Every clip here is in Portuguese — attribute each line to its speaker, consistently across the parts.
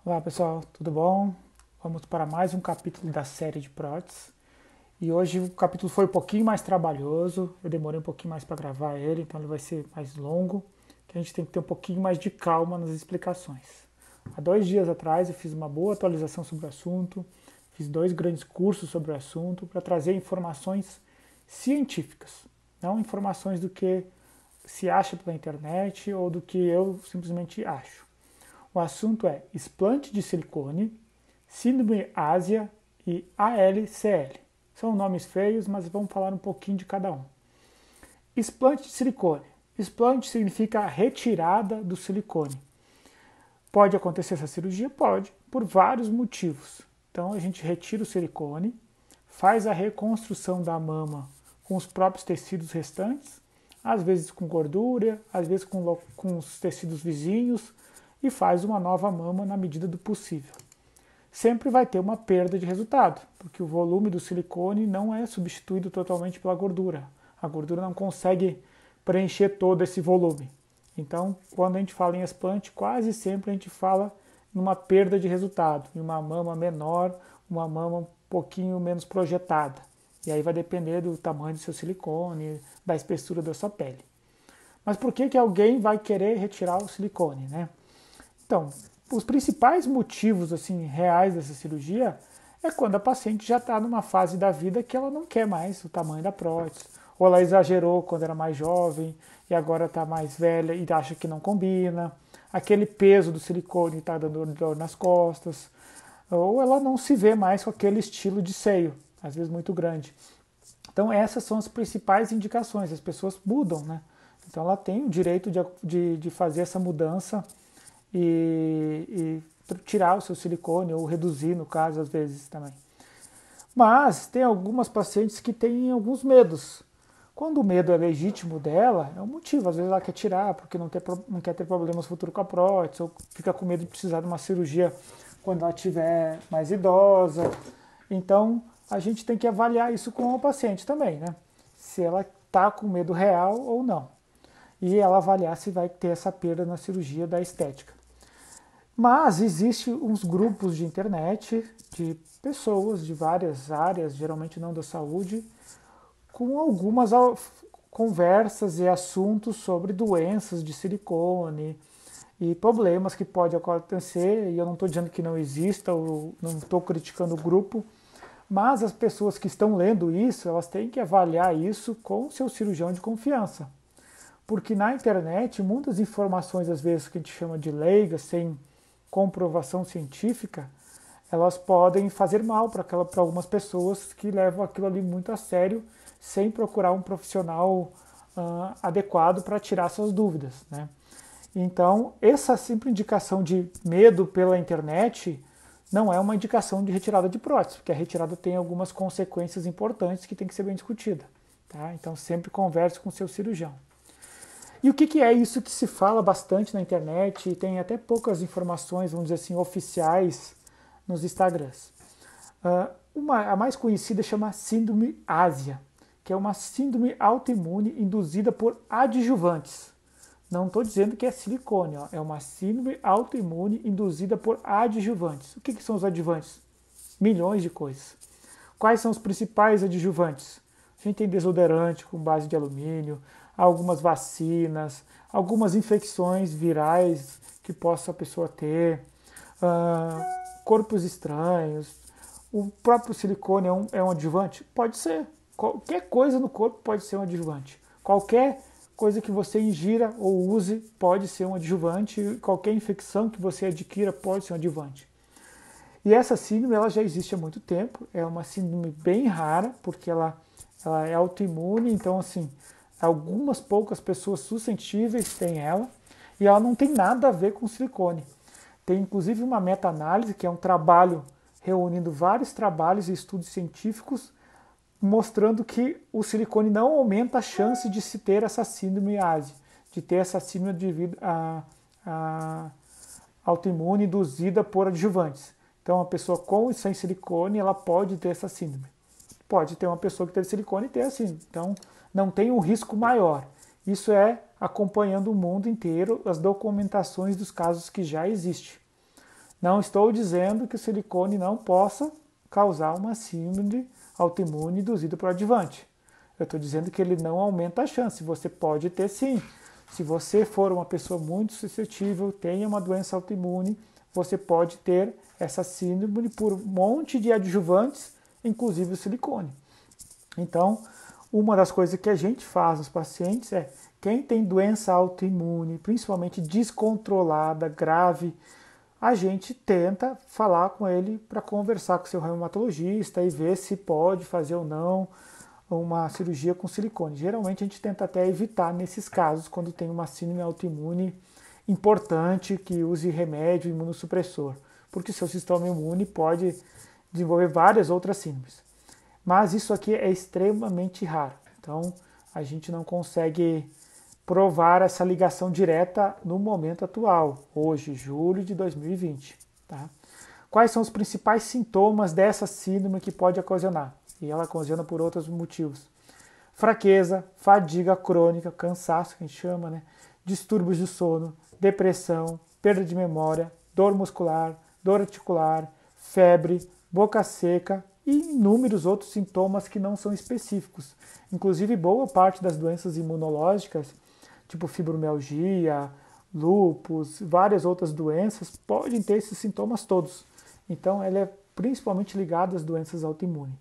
Speaker 1: Olá pessoal, tudo bom? Vamos para mais um capítulo da série de próteses. E hoje o capítulo foi um pouquinho mais trabalhoso, eu demorei um pouquinho mais para gravar ele, então ele vai ser mais longo, que a gente tem que ter um pouquinho mais de calma nas explicações. Há 2 dias atrás eu fiz uma boa atualização sobre o assunto, fiz 2 grandes cursos sobre o assunto para trazer informações científicas, não informações do que se acha pela internet ou do que eu simplesmente acho. O assunto é explante de silicone, síndrome ásia e ALCL. São nomes feios, mas vamos falar um pouquinho de cada um. Explante de silicone. Explante significa retirada do silicone. Pode acontecer essa cirurgia? Pode, por vários motivos. Então a gente retira o silicone, faz a reconstrução da mama com os próprios tecidos restantes, às vezes com gordura, às vezes com os tecidos vizinhos, e faz uma nova mama na medida do possível. Sempre vai ter uma perda de resultado, porque o volume do silicone não é substituído totalmente pela gordura. A gordura não consegue preencher todo esse volume. Então, quando a gente fala em explante, quase sempre a gente fala numa perda de resultado, em uma mama menor, uma mama um pouquinho menos projetada. E aí vai depender do tamanho do seu silicone, da espessura da sua pele. Mas por que alguém vai querer retirar o silicone, né? Então, os principais motivos assim reais dessa cirurgia é quando a paciente já está numa fase da vida que ela não quer mais o tamanho da prótese, ou ela exagerou quando era mais jovem e agora está mais velha e acha que não combina, aquele peso do silicone está dando dor nas costas, ou ela não se vê mais com aquele estilo de seio, às vezes muito grande. Então essas são as principais indicações, as pessoas mudam, né? Então ela tem o direito de fazer essa mudança e tirar o seu silicone ou reduzir, no caso, às vezes também. Mas tem algumas pacientes que têm alguns medos. Quando o medo é legítimo dela, é um motivo. Às vezes ela quer tirar porque não quer ter problemas futuros com a prótese, ou fica com medo de precisar de uma cirurgia quando ela estiver mais idosa. Então, a gente tem que avaliar isso com o paciente também, né? Se ela está com medo real ou não. E ela avaliar se vai ter essa perda na cirurgia da estética. Mas existem uns grupos de internet de pessoas de várias áreas, geralmente não da saúde, com algumas conversas e assuntos sobre doenças de silicone e problemas que podem acontecer. E eu não estou dizendo que não exista, ou não estou criticando o grupo, mas as pessoas que estão lendo isso, elas têm que avaliar isso com o seu cirurgião de confiança. Porque na internet, muitas informações, às vezes, que a gente chama de leigas, sem comprovação científica, elas podem fazer mal para algumas pessoas que levam aquilo ali muito a sério, sem procurar um profissional adequado para tirar suas dúvidas, né? Então, essa simples indicação de medo pela internet não é uma indicação de retirada de prótese, porque a retirada tem algumas consequências importantes que tem que ser bem discutida, tá? Então, sempre converse com o seu cirurgião. E o que é isso que se fala bastante na internet e tem até poucas informações, vamos dizer assim, oficiais nos Instagrams? A mais conhecida chama síndrome ásia, que é uma síndrome autoimune induzida por adjuvantes. Não estou dizendo que é silicone, ó, é uma síndrome autoimune induzida por adjuvantes. O que são os adjuvantes? Milhões de coisas. Quais são os principais adjuvantes? A gente tem desodorante com base de alumínio, algumas vacinas, algumas infecções virais que possa a pessoa ter, corpos estranhos. O próprio silicone é um adjuvante? Pode ser. Qualquer coisa no corpo pode ser um adjuvante. Qualquer coisa que você ingira ou use pode ser um adjuvante. Qualquer infecção que você adquira pode ser um adjuvante. E essa síndrome ela já existe há muito tempo. É uma síndrome bem rara, porque ela é autoimune, então assim, algumas poucas pessoas suscetíveis têm ela, e ela não tem nada a ver com silicone. Tem inclusive uma meta-análise, que é um trabalho reunindo vários trabalhos e estudos científicos, mostrando que o silicone não aumenta a chance de se ter essa síndrome ASI, de ter essa síndrome devido a autoimune induzida por adjuvantes. Então, a pessoa com e sem silicone, ela pode ter essa síndrome. Pode ter uma pessoa que teve silicone e ter assim. Então, não tem um risco maior. Isso é acompanhando o mundo inteiro as documentações dos casos que já existem. Não estou dizendo que o silicone não possa causar uma síndrome autoimune induzida por adjuvante. Eu estou dizendo que ele não aumenta a chance. Você pode ter sim. Se você for uma pessoa muito suscetível, tenha uma doença autoimune, você pode ter essa síndrome por um monte de adjuvantes, inclusive o silicone. Então, uma das coisas que a gente faz nos pacientes é, quem tem doença autoimune, principalmente descontrolada, grave, a gente tenta falar com ele para conversar com o seu reumatologista e ver se pode fazer ou não uma cirurgia com silicone. Geralmente a gente tenta até evitar nesses casos, quando tem uma síndrome autoimune importante que use remédio imunossupressor, porque seu sistema imune pode desenvolver várias outras síndromes. Mas isso aqui é extremamente raro, então a gente não consegue provar essa ligação direta no momento atual, hoje, julho de 2020. Tá? Quais são os principais sintomas dessa síndrome que pode ocasionar? E ela ocasiona por outros motivos. Fraqueza, fadiga crônica, cansaço que a gente chama, né? Distúrbios do sono, depressão, perda de memória, dor muscular, dor articular, febre, boca seca e inúmeros outros sintomas que não são específicos. Inclusive, boa parte das doenças imunológicas, tipo fibromialgia, lúpus, várias outras doenças, podem ter esses sintomas todos. Então, ela é principalmente ligada às doenças autoimunes.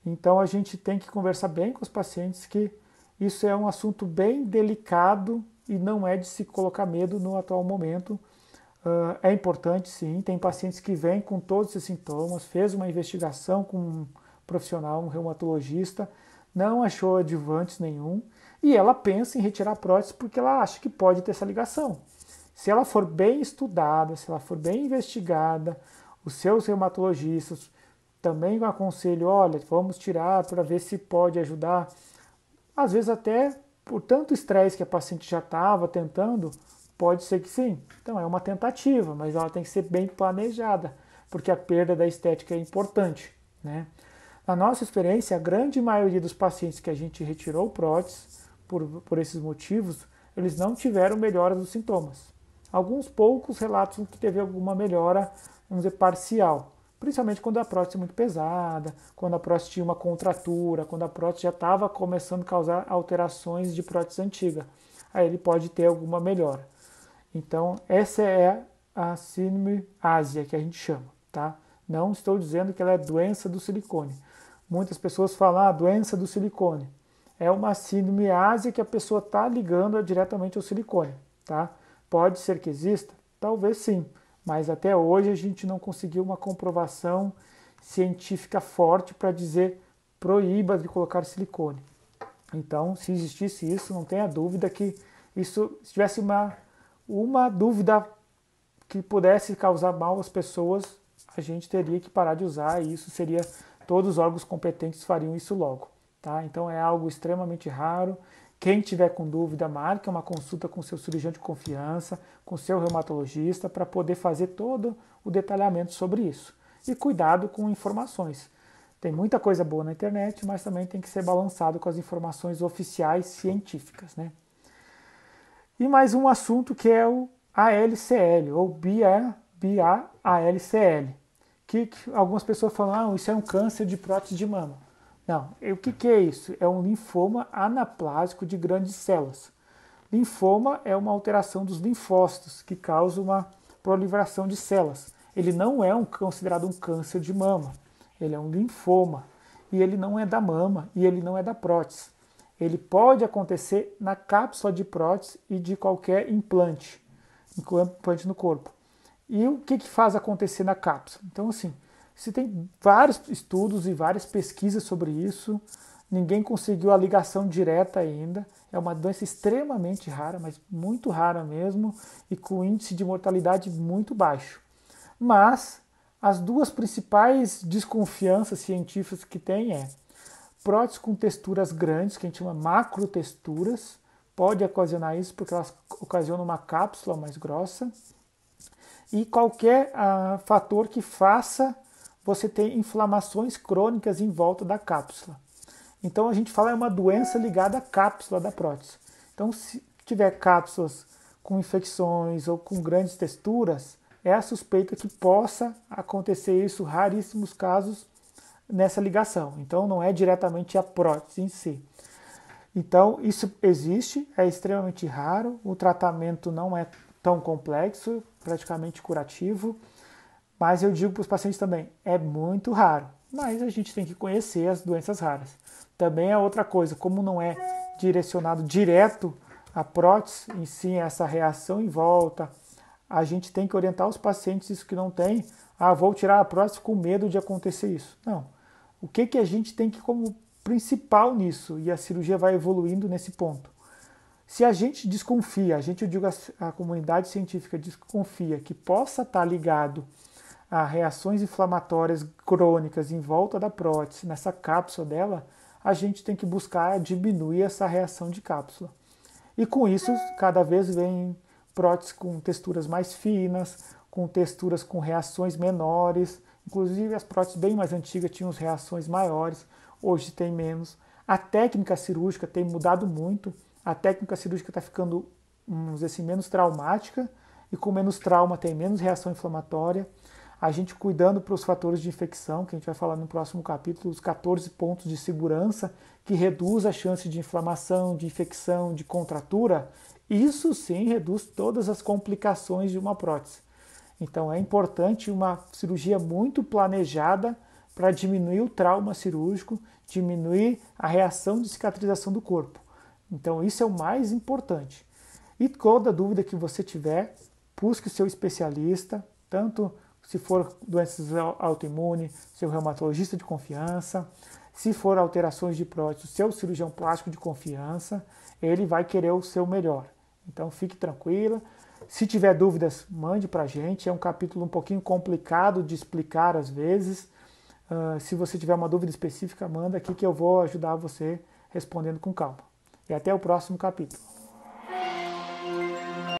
Speaker 1: Então, a gente tem que conversar bem com os pacientes que isso é um assunto bem delicado e não é de se colocar medo no atual momento. É importante, sim. Tem pacientes que vêm com todos esses sintomas, fez uma investigação com um profissional, um reumatologista, não achou adjuvantes nenhum, e ela pensa em retirar a prótese porque ela acha que pode ter essa ligação. Se ela for bem estudada, se ela for bem investigada, os seus reumatologistas também aconselham, olha, vamos tirar para ver se pode ajudar. Às vezes até por tanto estresse que a paciente já estava tentando, pode ser que sim. Então é uma tentativa, mas ela tem que ser bem planejada, porque a perda da estética é importante, né? Na nossa experiência, a grande maioria dos pacientes que a gente retirou prótese por esses motivos, eles não tiveram melhora dos sintomas. Alguns poucos relatam que teve alguma melhora, vamos dizer, parcial. Principalmente quando a prótese é muito pesada, quando a prótese tinha uma contratura, quando a prótese já estava começando a causar alterações de prótese antiga. Aí ele pode ter alguma melhora. Então, essa é a síndrome ásia que a gente chama, tá? Não estou dizendo que ela é doença do silicone. Muitas pessoas falam, doença do silicone. É uma síndrome ásia que a pessoa está ligando diretamente ao silicone, tá? Pode ser que exista? Talvez sim, mas até hoje a gente não conseguiu uma comprovação científica forte para dizer proíba de colocar silicone. Então, se existisse isso, não tenha dúvida que isso, se tivesse uma dúvida que pudesse causar mal às pessoas, a gente teria que parar de usar e isso seria, todos os órgãos competentes fariam isso logo. Tá? Então é algo extremamente raro. Quem tiver com dúvida, marque uma consulta com seu cirurgião de confiança, com seu reumatologista, para poder fazer todo o detalhamento sobre isso. E cuidado com informações. Tem muita coisa boa na internet, mas também tem que ser balançado com as informações oficiais científicas, né? E mais um assunto que é o ALCL, ou BALCL, que algumas pessoas falam, isso é um câncer de prótese de mama. Não, o que é isso? É um linfoma anaplásico de grandes células. Linfoma é uma alteração dos linfócitos que causa uma proliferação de células. Ele não é considerado um câncer de mama, ele é um linfoma e ele não é da mama e ele não é da prótese. Ele pode acontecer na cápsula de prótese e de qualquer implante no corpo. E o que faz acontecer na cápsula? Então, assim, você tem vários estudos e várias pesquisas sobre isso, ninguém conseguiu a ligação direta ainda, é uma doença extremamente rara, mas muito rara mesmo, e com índice de mortalidade muito baixo. Mas as duas principais desconfianças científicas que tem é prótese com texturas grandes, que a gente chama macrotexturas, pode ocasionar isso porque elas ocasionam uma cápsula mais grossa, e qualquer fator que faça você ter inflamações crônicas em volta da cápsula. Então a gente fala é uma doença ligada à cápsula da prótese. Então se tiver cápsulas com infecções ou com grandes texturas, é a suspeita que possa acontecer isso, raríssimos casos, nessa ligação. Então, não é diretamente a prótese em si. Então, isso existe, é extremamente raro, o tratamento não é tão complexo, praticamente curativo, mas eu digo para os pacientes também, é muito raro, mas a gente tem que conhecer as doenças raras. Também é outra coisa, como não é direcionado direto à prótese, em si, essa reação em volta, a gente tem que orientar os pacientes, isso que não tem, vou tirar a prótese com medo de acontecer isso. Não. O que a gente tem que como principal nisso, e a cirurgia vai evoluindo nesse ponto. Se a gente desconfia, eu digo a comunidade científica desconfia que possa estar ligado a reações inflamatórias crônicas em volta da prótese, nessa cápsula dela, a gente tem que buscar diminuir essa reação de cápsula. E com isso, cada vez vem próteses com texturas mais finas, com texturas com reações menores, inclusive as próteses bem mais antigas tinham reações maiores, hoje tem menos. A técnica cirúrgica tem mudado muito, a técnica cirúrgica está ficando, vamos dizer assim, menos traumática, e com menos trauma tem menos reação inflamatória. A gente cuidando para os fatores de infecção, que a gente vai falar no próximo capítulo, os 14 pontos de segurança, que reduz a chance de inflamação, de infecção, de contratura, isso sim reduz todas as complicações de uma prótese. Então é importante uma cirurgia muito planejada para diminuir o trauma cirúrgico, diminuir a reação de cicatrização do corpo. Então isso é o mais importante. E toda dúvida que você tiver, busque o seu especialista, tanto se for doenças autoimunes, seu reumatologista de confiança, se for alterações de prótese, seu cirurgião plástico de confiança, ele vai querer o seu melhor. Então fique tranquila. Se tiver dúvidas, mande para a gente. É um capítulo um pouquinho complicado de explicar às vezes. Se você tiver uma dúvida específica, manda aqui que eu vou ajudar você respondendo com calma. E até o próximo capítulo.